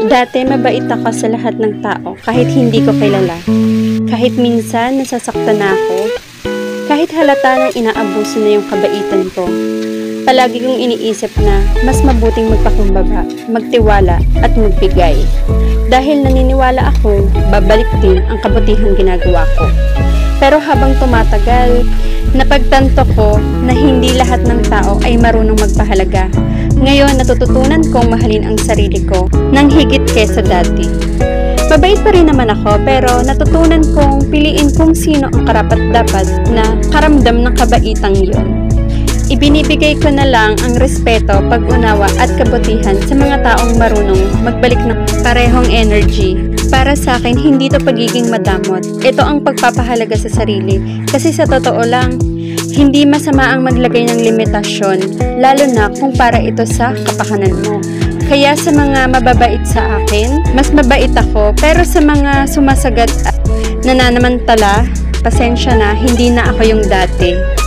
Dati mabait ako sa lahat ng tao kahit hindi ko kilala. Kahit minsan nasasaktan na ako. Kahit halata nang inaabuso na yung kabaitan ko. Palagi kong iniisip na mas mabuting magpakumbaba, magtiwala at magbigay. Dahil naniniwala akong babalik din ang kabutihang ginagawa ko. Pero habang tumatagal, napagtanto ko na hindi lahat ng tao ay marunong magpahalaga. Ngayon, natututunan kong mahalin ang sarili ko nang higit kesa dati. Mabait pa rin naman ako, pero natutunan kong piliin kung sino ang karapat-dapat na karamdam ng kabaitang yon. Ibinibigay ko na lang ang respeto, pag-unawa at kabutihan sa mga taong marunong magbalik ng parehong energy. Para sa akin, hindi to pagiging madamot. Ito ang pagpapahalaga sa sarili. Kasi sa totoo lang, hindi masama ang maglagay ng limitasyon, lalo na kung para ito sa kapakanan mo. Kaya sa mga mababait sa akin, mas mabait ako. Pero sa mga sumasagat at nananamantala, pasensya na, hindi na ako yung dati.